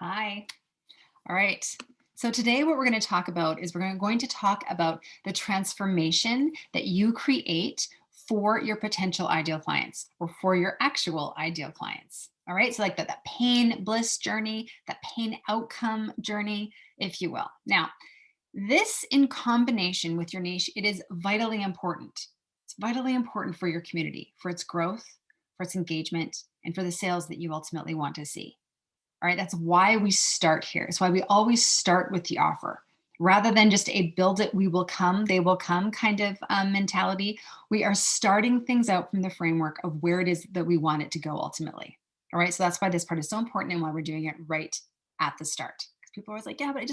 Hi. All right. So today what we're going to talk about is going to talk about the transformation that you create for your potential ideal clients or for your actual ideal clients. All right. So like that pain bliss journey, that pain outcome journey, if you will. Now, this in combination with your niche, it is vitally important. It's vitally important for your community, for its growth, for its engagement, and for the sales that you ultimately want to see. All right, that's why we start here. It's why we always start with the offer rather than just a build it, we will come, they will come kind of mentality. We are starting things out from the framework of where it is that we want it to go ultimately. All right, so that's why this part is so important and why we're doing it right at the start. Because people are always like, yeah, but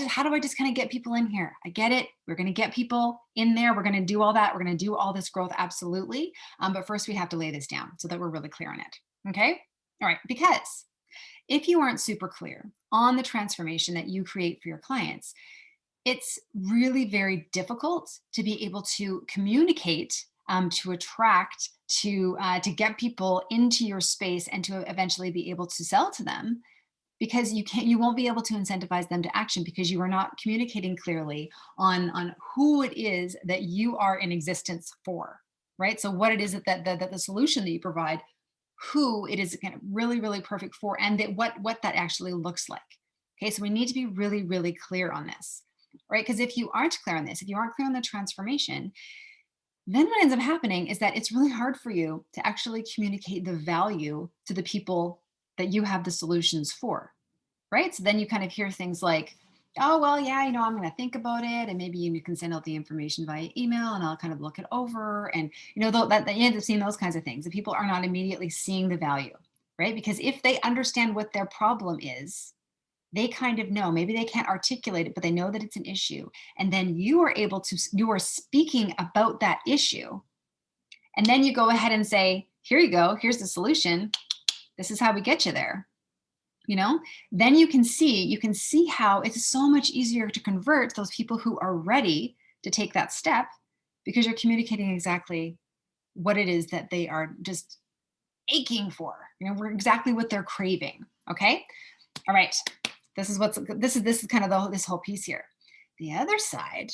how do I just kind of get people in here? I get it. We're going to get people in there. We're going to do all that. We're going to do all this growth, absolutely. But first, we have to lay this down so that we're really clear on it. Okay. All right, because if you aren't super clear on the transformation that you create for your clients, it's really very difficult to be able to communicate, to attract, to get people into your space, and to eventually be able to sell to them because you won't be able to incentivize them to action because you are not communicating clearly on who it is that you are in existence for, right? So what it is that the solution that you provide, who it is kind of really, really perfect for, and that what that actually looks like. Okay, so we need to be really, really clear on this, right? Because if you aren't clear on this, if you aren't clear on the transformation, then what ends up happening is that it's really hard for you to actually communicate the value to the people that you have the solutions for, right? So then you kind of hear things like, oh, well, yeah, I'm going to think about it. And maybe you can send out the information via email and I'll kind of look it over. And, that you end up seeing those kinds of things. And people are not immediately seeing the value, right? Because if they understand what their problem is, they kind of know, maybe they can't articulate it, but they know that it's an issue. And then you are speaking about that issue. And then you go ahead and say, here you go, here's the solution. This is how we get you there. Then you can see how it's so much easier to convert those people who are ready to take that step because you're communicating exactly what it is that they are just aching for. We're exactly what they're craving. Okay. All right. This is kind of this whole piece here. The other side,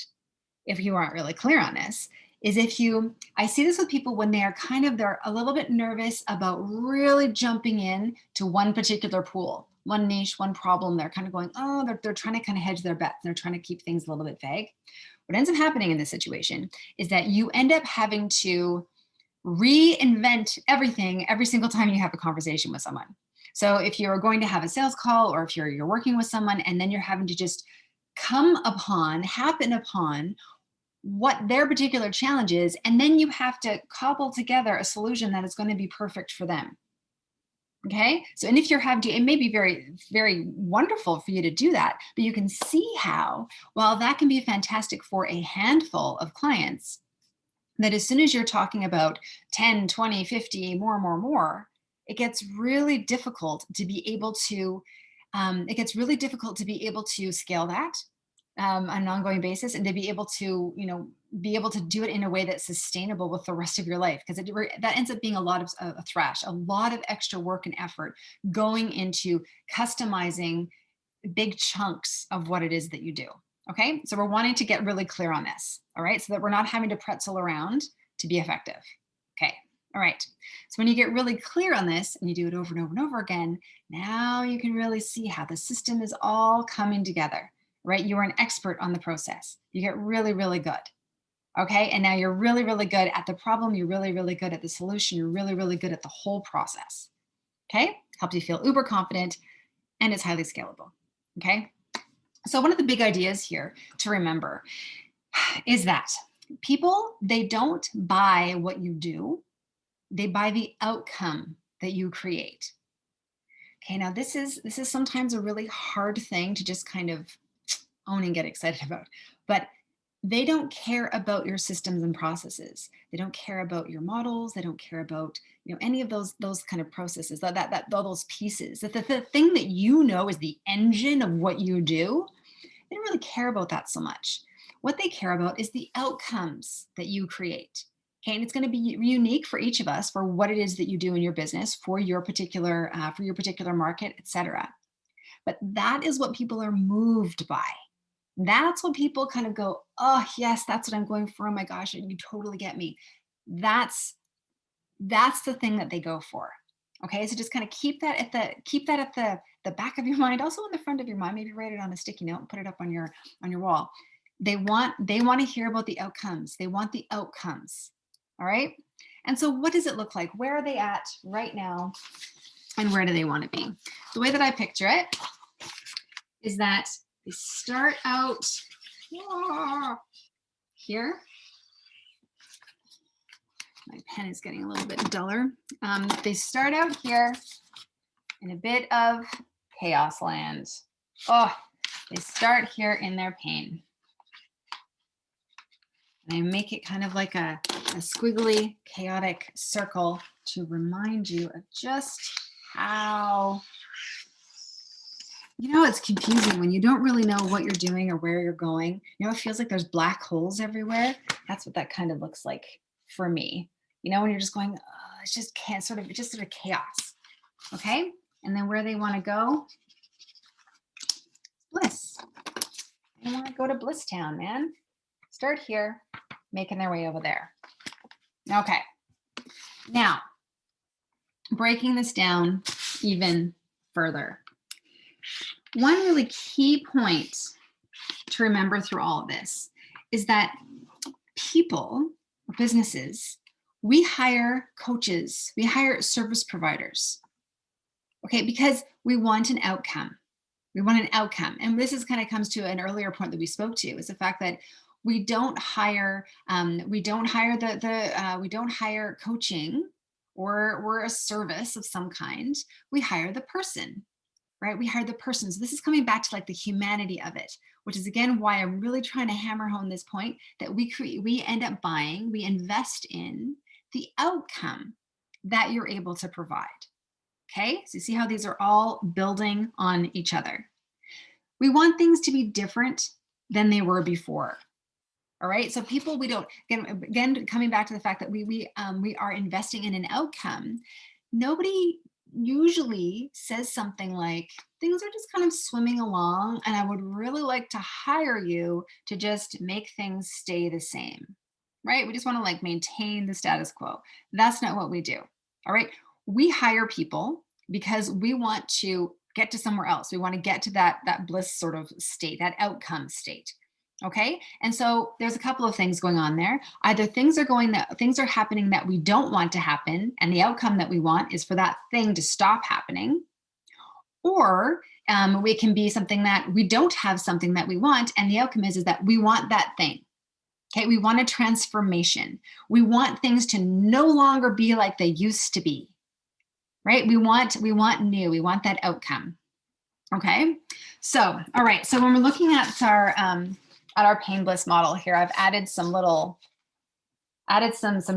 if you aren't really clear on this, is I see this with people when they're a little bit nervous about really jumping in to one particular pool, one niche, one problem. They're kind of going, oh, they're trying to kind of hedge their bets. They're trying to keep things a little bit vague. What ends up happening in this situation is that you end up having to reinvent everything every single time you have a conversation with someone. So if you're going to have a sales call or if you're working with someone and then you're having to just happen upon what their particular challenge is, and then you have to cobble together a solution that is going to be perfect for them. Okay. So, and if you're having to, it may be very, very wonderful for you to do that, but you can see how, while that can be fantastic for a handful of clients, that as soon as you're talking about 10, 20, 50, more, it gets really difficult to be able to, scale that on an ongoing basis and to be able to, be able to do it in a way that's sustainable with the rest of your life. Because that ends up being a lot of a thrash, a lot of extra work and effort going into customizing big chunks of what it is that you do. Okay. So we're wanting to get really clear on this. All right. So that we're not having to pretzel around to be effective. Okay. All right. So when you get really clear on this and you do it over and over and over again, now you can really see how the system is all coming together, right? You are an expert on the process. You get really, really good. Okay. And now you're really, really good at the problem. You're really, really good at the solution. You're really, really good at the whole process. Okay. Helps you feel uber confident and it's highly scalable. Okay. So one of the big ideas here to remember is that people, they don't buy what you do, they buy the outcome that you create. Okay, now this is sometimes a really hard thing to just kind of own and get excited about, but they don't care about your systems and processes. They don't care about your models. They don't care about any of those kind of processes. That all those pieces. The thing that is the engine of what you do. They don't really care about that so much. What they care about is the outcomes that you create. Okay, and it's going to be unique for each of us for what it is that you do in your business for your particular market, etc. but that is what people are moved by. That's what people kind of go, oh yes, that's what I'm going for. Oh my gosh, you totally get me. That's the thing that they go for. Okay, so just kind of keep that at the back of your mind, also in the front of your mind. Maybe write it on a sticky note and put it up on your wall. They want to hear about the outcomes. They want the outcomes. All right. And so what does it look like? Where are they at right now? And where do they want to be? The way that I picture it is that they start out here. My pen is getting a little bit duller. They start out here in a bit of chaos land. Oh, they start here in their pain. And I make it kind of like a squiggly, chaotic circle to remind you of just how, it's confusing when you don't really know what you're doing or where you're going. It feels like there's black holes everywhere. That's what that kind of looks like for me. When you're just going, oh, it's just sort of chaos. Okay. And then where they want to go, Bliss. They want to go to Bliss Town, man. Start here, making their way over there. Okay. Now, breaking this down even further. One really key point to remember through all of this is that people, businesses, we hire coaches, we hire service providers, okay, because we want an outcome. We want an outcome. And this is kind of comes to an earlier point that we spoke to, is the fact that we don't hire coaching or a service of some kind. We hire the person, right? We hire the person. So this is coming back to like the humanity of it, which is again why I'm really trying to hammer home this point that we end up buying, we invest in the outcome that you're able to provide. Okay, so you see how these are all building on each other. We want things to be different than they were before. All right, so people, we don't, again, coming back to the fact that we are investing in an outcome. Nobody usually says something like, things are just kind of swimming along and I would really like to hire you to just make things stay the same, right? We just want to like maintain the status quo. That's not what we do. All right, we hire people because we want to get to somewhere else. We want to get to that bliss sort of state, that outcome state. Okay, and so there's a couple of things going on there. Either things are happening that we don't want to happen, and the outcome that we want is for that thing to stop happening, or we can be something that we don't have something that we want, and the outcome is that we want that thing. Okay, we want a transformation. We want things to no longer be like they used to be, right? We want new. We want that outcome. Okay, so all right. So when we're looking at our pain bliss model here, I've added some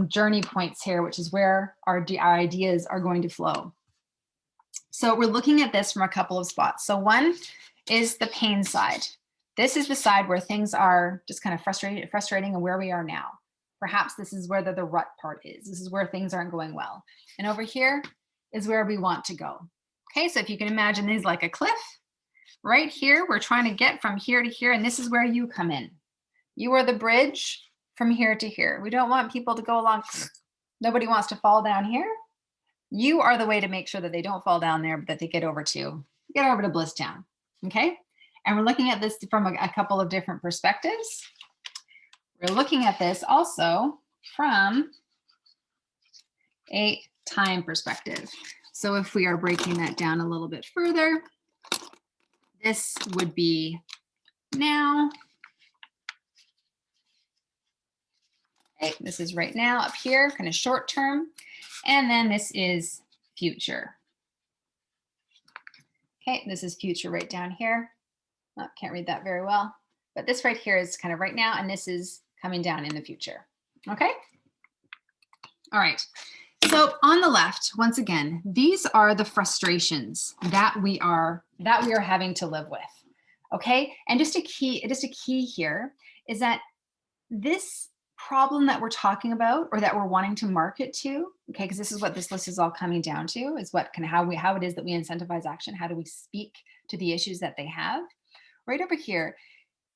journey points here, which is where our ideas are going to flow. So we're looking at this from a couple of spots. So one is the pain side. This is the side where things are just kind of frustrating and where we are now. Perhaps this is where the rut part is. This is where things aren't going well. And over here is where we want to go. Okay, so if you can imagine this like a cliff, right here, we're trying to get from here to here, and this is where you come in. You are the bridge from here to here. We don't want people to go along. Nobody wants to fall down here. You are the way to make sure that they don't fall down there, but that they get over to Bliss Town. Okay, and we're looking at this from a couple of different perspectives. We're looking at this also from a time perspective. So if we are breaking that down a little bit further, this would be now. Okay, this is right now up here, kind of short term. And then this is future. Okay, this is future right down here. Oh, can't read that very well. But this right here is kind of right now, and this is coming down in the future. Okay? All right. So on the left, once again, these are the frustrations that we are having to live with. Okay, and just a key here is that this problem that we're talking about or that we're wanting to market to, okay, because this is what this list is all coming down to, is what kind of how it is that we incentivize action. How do we speak to the issues that they have? Right over here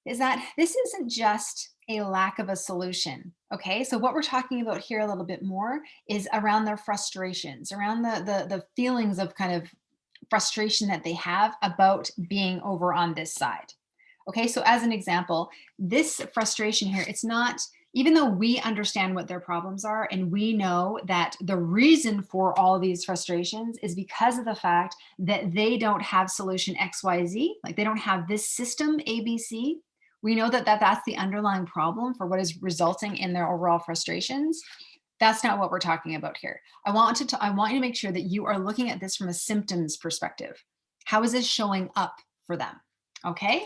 is that this isn't just a lack of a solution. Okay, so what we're talking about here a little bit more is around their frustrations, around the feelings of kind of frustration that they have about being over on this side. Okay, so as an example, this frustration here, it's not, even though we understand what their problems are and we know that the reason for all these frustrations is because of the fact that they don't have solution XYZ, like they don't have this system ABC. We know that, that's the underlying problem for what is resulting in their overall frustrations. That's not what we're talking about here. I want you to make sure that you are looking at this from a symptoms perspective. How is this showing up for them? Okay,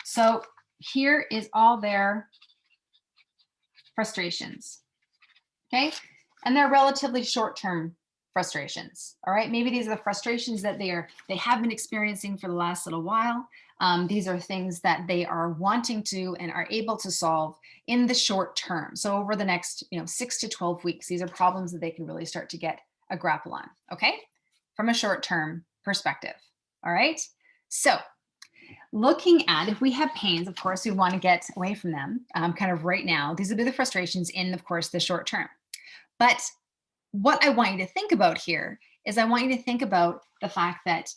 so here is all their frustrations. Okay, and they're relatively short-term frustrations. All right, maybe these are the frustrations that they have been experiencing for the last little while. These are things that they are wanting to and are able to solve in the short term. So over the next 6 to 12 weeks, these are problems that they can really start to get a grapple on. Okay, from a short-term perspective. All right, so looking at, if we have pains, of course, we want to get away from them kind of right now. These would be the frustrations in, of course, the short term. But what I want you to think about here is I want you to think about the fact that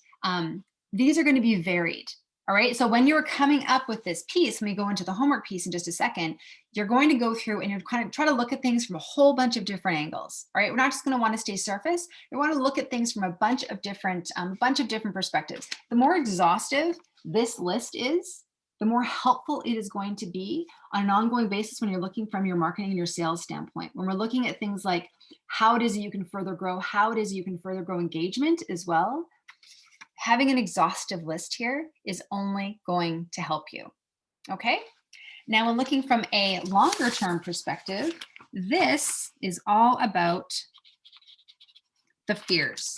these are going to be varied. All right. So when you're coming up with this piece, when we go into the homework piece in just a second, you're going to go through and you're kind of try to look at things from a whole bunch of different angles. All right. We're not just going to want to stay surface. We want to look at things from a bunch of different perspectives. The more exhaustive this list is, the more helpful it is going to be on an ongoing basis when you're looking from your marketing and your sales standpoint. When we're looking at things like how it is that you can further grow, how it is you can further grow engagement as well, having an exhaustive list here is only going to help you. Okay? Now, when looking from a longer term perspective, this is all about the fears.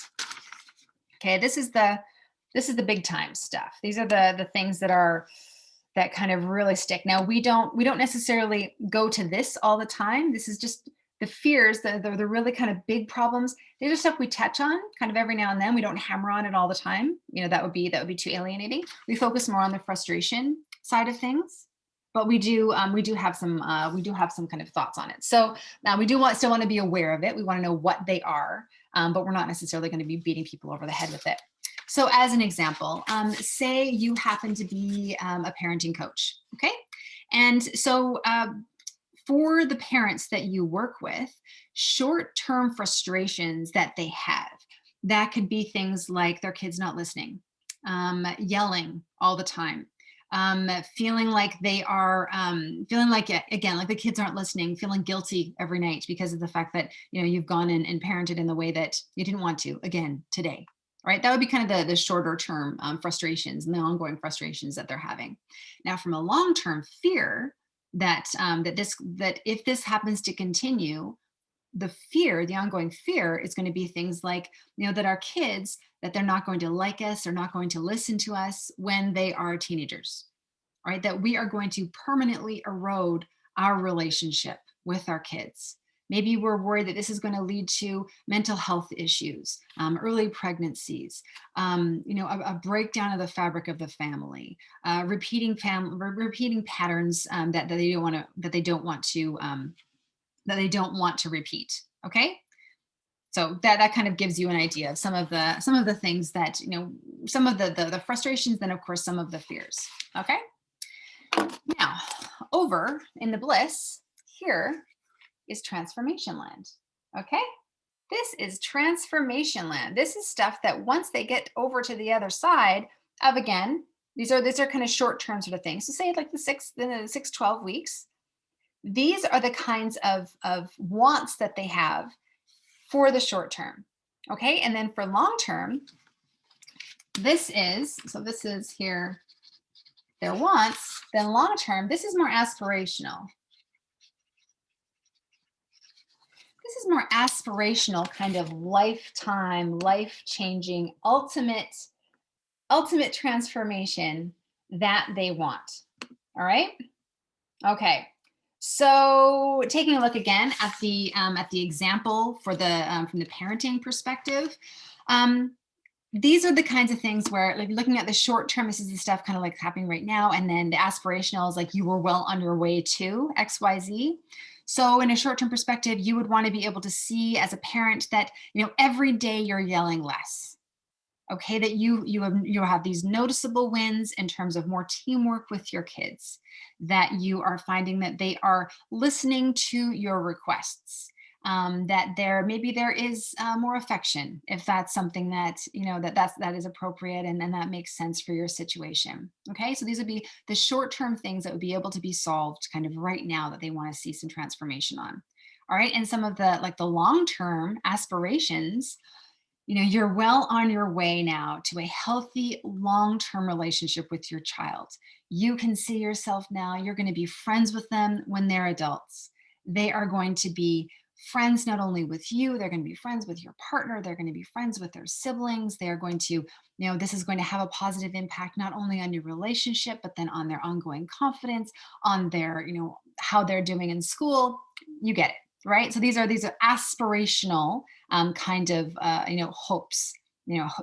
Okay, this is the big time stuff. These are the things that kind of really stick. Now, we don't necessarily go to this all the time. This is just the fears, the really kind of big problems. These are stuff we touch on kind of every now and then. We don't hammer on it all the time. That would be too alienating. We focus more on the frustration side of things, but we do have some kind of thoughts on it. So now we still want to be aware of it. We want to know what they are, but we're not necessarily going to be beating people over the head with it. So as an example, say you happen to be a parenting coach, okay? And so for the parents that you work with, short-term frustrations that they have, that could be things like their kids not listening, yelling all the time, feeling like they are, like the kids aren't listening, feeling guilty every night because of the fact that, you've gone and parented in the way that you didn't want to, again, today. Right, that would be kind of the shorter term frustrations and the ongoing frustrations that they're having. Now, from a long-term fear that if this happens to continue, the ongoing fear is going to be things like, that our kids, that they're not going to like us or not going to listen to us when they are teenagers. Right, that we are going to permanently erode our relationship with our kids. Maybe we're worried that this is going to lead to mental health issues, early pregnancies, a breakdown of the fabric of the family, repeating patterns that they don't want to repeat. Okay, so that kind of gives you an idea of some of the things that some of the frustrations, then of course some of the fears. Okay, now over in the Bliss here is transformation land. Okay, this is transformation land. This is stuff that once they get over to the other side of, again, these are kind of short-term sort of things. So say like the 12 weeks, these are the kinds of wants that they have for the short term. Okay, and then for long term, this is here their wants. Then long term, this is more aspirational. This is more aspirational, kind of lifetime, life-changing, ultimate transformation that they want. All right? Okay. So taking a look again at the example for the from the parenting perspective, um, these are the kinds of things where, like, looking at the short term, this is the stuff kind of like happening right now, and then the aspirational is like you were well on your way to XYZ. So in a short term perspective, you would want to be able to see as a parent that, every day you're yelling less. Okay, that you have these noticeable wins in terms of more teamwork with your kids, that you are finding that they are listening to your requests, that there is more affection, if that's something that that is appropriate, and that makes sense for your situation. Okay, so these would be the short-term things that would be able to be solved kind of right now that they want to see some transformation on. All right, and some of the long-term aspirations, you're well on your way now to a healthy long-term relationship with your child. You can see yourself now, you're going to be friends with them when they're adults. They are going to be friends not only with you, they're going to be friends with your partner, they're going to be friends with their siblings. They're going to, this is going to have a positive impact not only on your relationship, but then on their ongoing confidence, on their, how they're doing in school. You get it, right? So these are aspirational kind of hopes.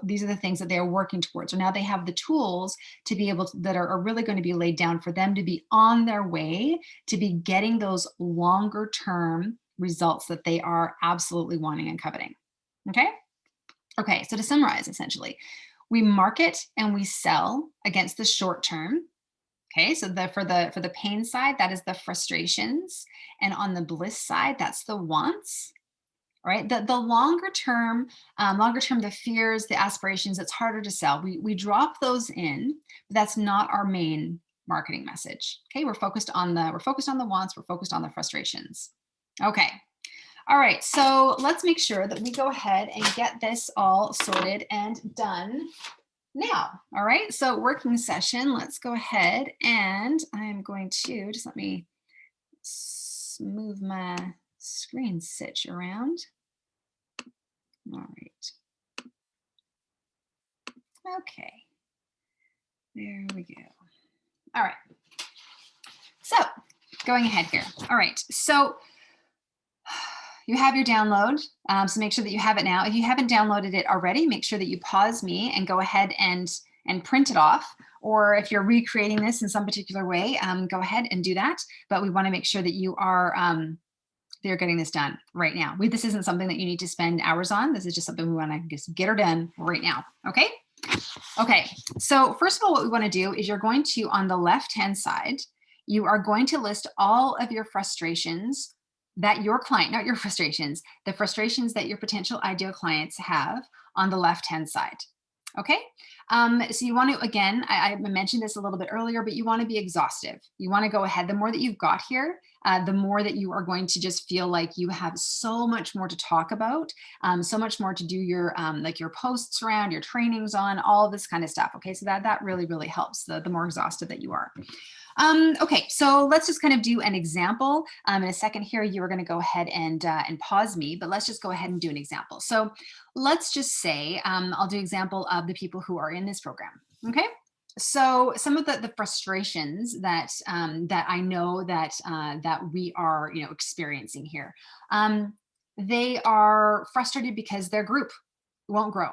These are the things that they are working towards. So now they have the tools to be able to, that are really going to be laid down for them to be on their way to be getting those longer term results that they are absolutely wanting and coveting. Okay, so to summarize, essentially, we market and we sell against the short term. Okay, so for the pain side, that is the frustrations, and on the bliss side, that's the wants. Right, the longer term, the fears, the aspirations, it's harder to sell. We drop those in, but that's not our main marketing message. Okay, we're focused on the wants, we're focused on the frustrations. Okay, all right, so let's make sure that we go ahead and get this all sorted and done now. All right, so working session, let's go ahead, and I'm going to just let me move my screen sitch around. All right. Okay. There we go. All right. So going ahead here. All right. So you have your download. So make sure that you have it now. If you haven't downloaded it already, make sure that you pause me and go ahead and print it off. Or if you're recreating this in some particular way, go ahead and do that. But we want to make sure that you are they're getting this done right now. This isn't something that you need to spend hours on. This is just something we want to just get her done right now. Okay. Okay. So first of all, what we want to do is you're going to, on the left-hand side, you are going to list all of your frustrations that your client, not your frustrations, the frustrations that your potential ideal clients have on the left-hand side. Okay. So you want to, again, I mentioned this a little bit earlier, but you want to be exhaustive. You want to go ahead. The more that you've got here, the more that you are going to just feel like you have so much more to talk about, so much more to do your like your posts around, your trainings on, all this kind of stuff. Okay, so that really, really helps the more exhausted that you are. Okay, so let's just kind of do an example. In a second here, you are going to go ahead and pause me, but let's just go ahead and do an example. So let's just say I'll do an example of the people who are in this program. Okay. So some of the frustrations that that I know that that we are experiencing here, they are frustrated because their group won't grow.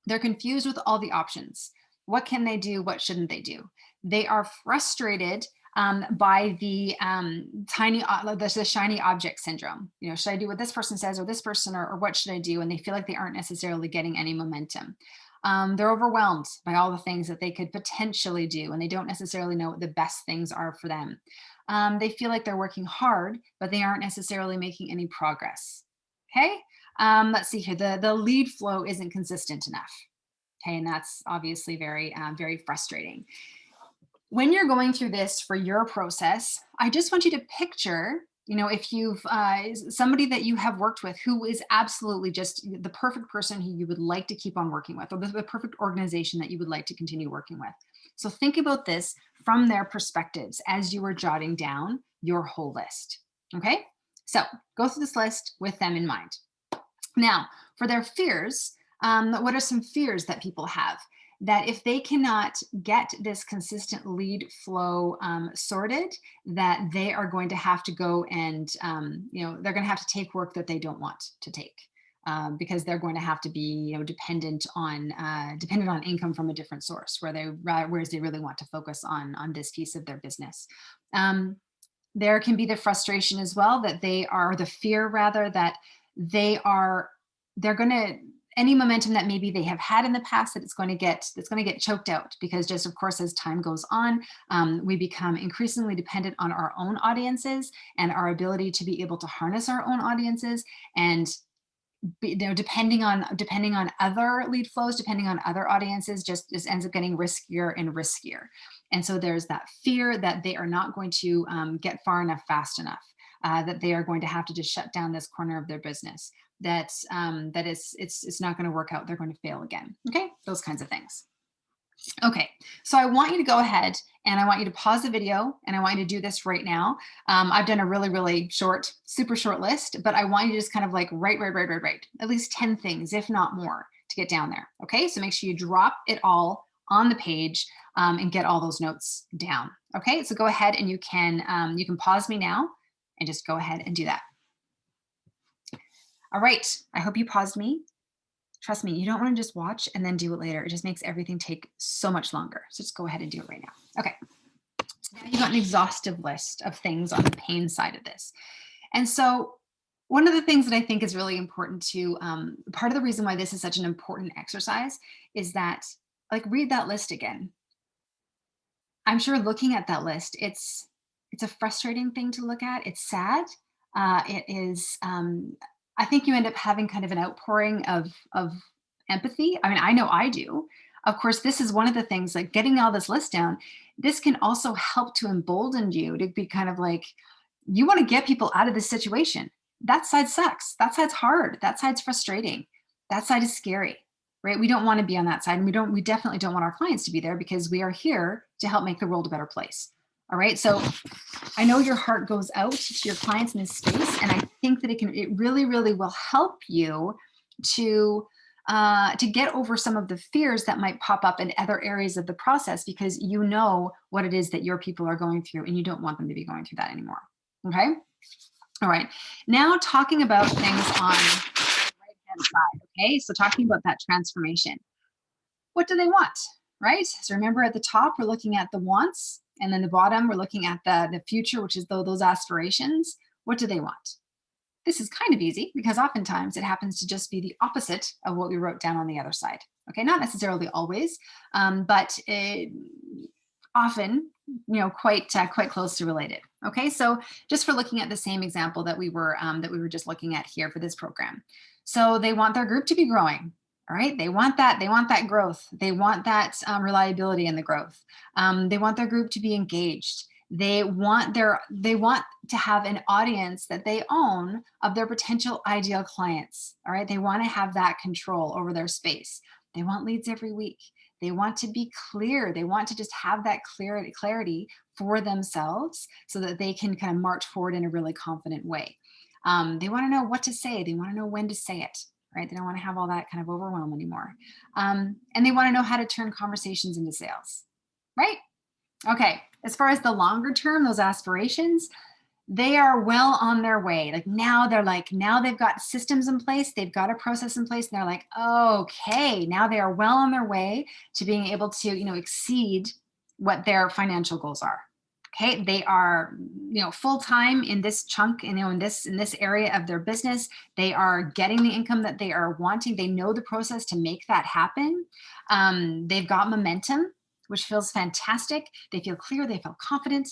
They're confused with all the options. What can they do? What shouldn't they do? They are frustrated by the the shiny object syndrome. Should I do what this person says or this person, or what should I do? And they feel like they aren't necessarily getting any momentum. They're overwhelmed by all the things that they could potentially do, and they don't necessarily know what the best things are for them. They feel like they're working hard, but they aren't necessarily making any progress. Okay, let's see here. The lead flow isn't consistent enough. Okay, and that's obviously very, very frustrating. When you're going through this for your process, I just want you to picture, if you've somebody that you have worked with who is absolutely just the perfect person who you would like to keep on working with, or the perfect organization that you would like to continue working with. So think about this from their perspectives as you are jotting down your whole list. Okay, so go through this list with them in mind. Now, for their fears, what are some fears that people have? that if they cannot get this consistent lead flow sorted, that they are going to have to go and, they're going to have to take work that they don't want to take. Because they're going to have to be, dependent on income from a different source, whereas they really want to focus on this piece of their business. There can be the frustration as well that the fear rather, that they're going to, any momentum that maybe they have had in the past, that it's going to get choked out, because just, of course, as time goes on, we become increasingly dependent on our own audiences and our ability to be able to harness our own audiences. And depending on other lead flows, depending on other audiences, just ends up getting riskier and riskier. And so there's that fear that they are not going to get far enough fast enough, that they are going to have to just shut down this corner of their business, that it's not going to work out, they're going to fail again. Okay, those kinds of things. Okay, so I want you to go ahead and I want you to pause the video, and I want you to do this right now. I've done a really, really short, super short list, but I want you to just kind of like write at least 10 things, if not more, to get down there. Okay, so make sure you drop it all on the page and get all those notes down. Okay, so go ahead and you can pause me now and just go ahead and do that. All right, I hope you paused me. Trust me, you don't want to just watch and then do it later. It just makes everything take so much longer. So just go ahead and do it right now. Okay. So now you've got an exhaustive list of things on the pain side of this. And so one of the things that I think is really important to, part of the reason why this is such an important exercise is that, like, read that list again. I'm sure looking at that list, it's a frustrating thing to look at. It's sad. It is, I think you end up having kind of an outpouring of empathy. I mean, I know I do. Of course, this is one of the things, like getting all this list down, this can also help to embolden you to be kind of like, you want to get people out of this situation. That side sucks. That side's hard. That side's frustrating. That side is scary, right? We don't want to be on that side. And we definitely don't want our clients to be there, because we are here to help make the world a better place. All right. So I know your heart goes out to your clients in this space, and I think that it really, really will help you to get over some of the fears that might pop up in other areas of the process, because you know what it is that your people are going through, and you don't want them to be going through that anymore. Okay. All right. Now talking about things on the right-hand side. Okay. So talking about that transformation. What do they want? Right. So remember, at the top, we're looking at the wants. And then the bottom, we're looking at the future, which is those aspirations. What do they want? This is kind of easy, because oftentimes it happens to just be the opposite of what we wrote down on the other side. Okay, not necessarily always, but often, quite closely related. Okay, so just for looking at the same example that we were just looking at here for this program. So they want their group to be growing. All right, they want that growth. They want that reliability in the growth. They want their group to be engaged. They want to have an audience that they own of their potential ideal clients. All right, they want to have that control over their space. They want leads every week. They want to be clear. They want to just have that clarity for themselves, so that they can kind of march forward in a really confident way. They want to know what to say. They want to know when to say it. Right? They don't want to have all that kind of overwhelm anymore. And they want to know how to turn conversations into sales, right? Okay, as far as the longer term, those aspirations, they are well on their way. Now they've got systems in place, they've got a process in place, and they're like, okay, now they are well on their way to being able to, exceed what their financial goals are. Okay, they are, full-time in this chunk, in this area of their business. They are getting the income that they are wanting. They know the process to make that happen. They've got momentum, which feels fantastic. They feel clear. They feel confident.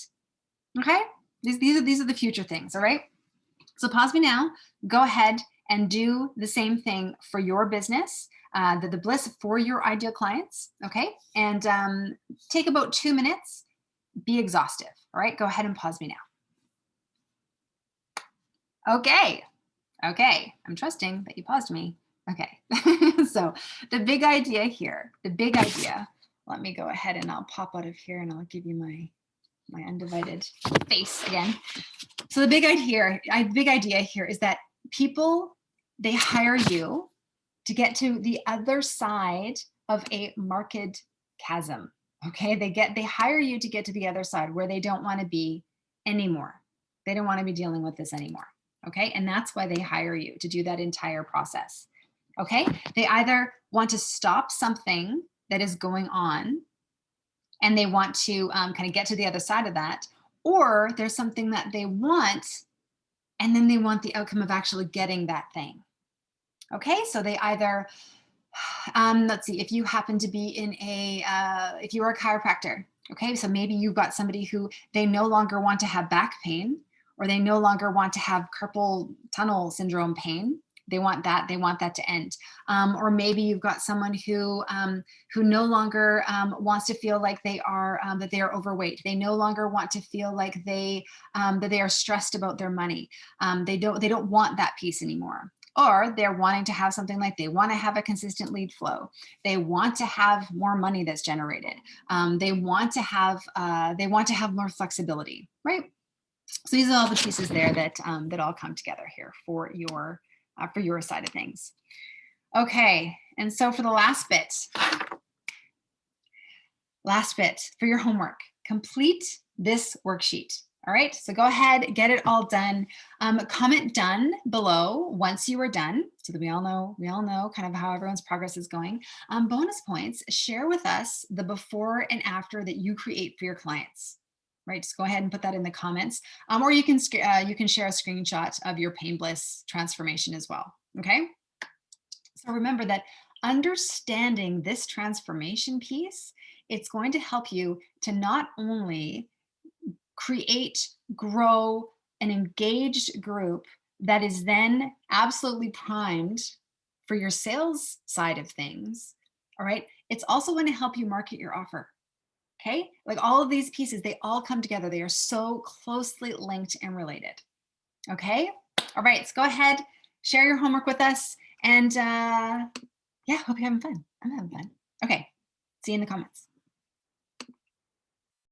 Okay, these are the future things. All right. So pause me now. Go ahead and do the same thing for your business. The Bliss for your ideal clients. Okay, and take about 2 minutes. Be exhaustive. All right, go ahead and pause me now. Okay, I'm trusting that you paused me. Okay, so the big idea here, let me go ahead and I'll pop out of here and I'll give you my undivided face again. So the big idea here is that people, they hire you to get to the other side of a market chasm. Okay, they hire you to get to the other side where they don't want to be anymore. They don't want to be dealing with this anymore. Okay, and that's why they hire you to do that entire process. Okay, they either want to stop something that is going on and they want to kind of get to the other side of that, or there's something that they want and then they want the outcome of actually getting that thing. Okay, so they either, let's see, if you happen to be in if you are a chiropractor, okay, so maybe you've got somebody who they no longer want to have back pain, or they no longer want to have carpal tunnel syndrome pain. They want that to end. Or maybe you've got someone who no longer wants to feel like they are that they are overweight. They no longer want to feel like that they are stressed about their money. They don't want that piece anymore. Or they're wanting to have something like they want to have a consistent lead flow. They want to have more money that's generated. They want to have more flexibility, right? So these are all the pieces there that all come together here for your side of things. Okay, and so for the last bit for your homework, complete this worksheet. All right, so go ahead, get it all done. Comment done below once you are done, so that we all know kind of how everyone's progress is going. Bonus points, share with us the before and after that you create for your clients. Right, just go ahead and put that in the comments, or you can share a screenshot of your Pain Bliss transformation as well. Okay, so remember that understanding this transformation piece, it's going to help you to not only create, grow an engaged group that is then absolutely primed for your sales side of things. All right, it's also going to help you market your offer. Okay, like all of these pieces, they all come together. They are so closely linked and related. Okay, all right, so go ahead, share your homework with us, and yeah, hope you're having fun. I'm having fun. Okay, see you in the comments.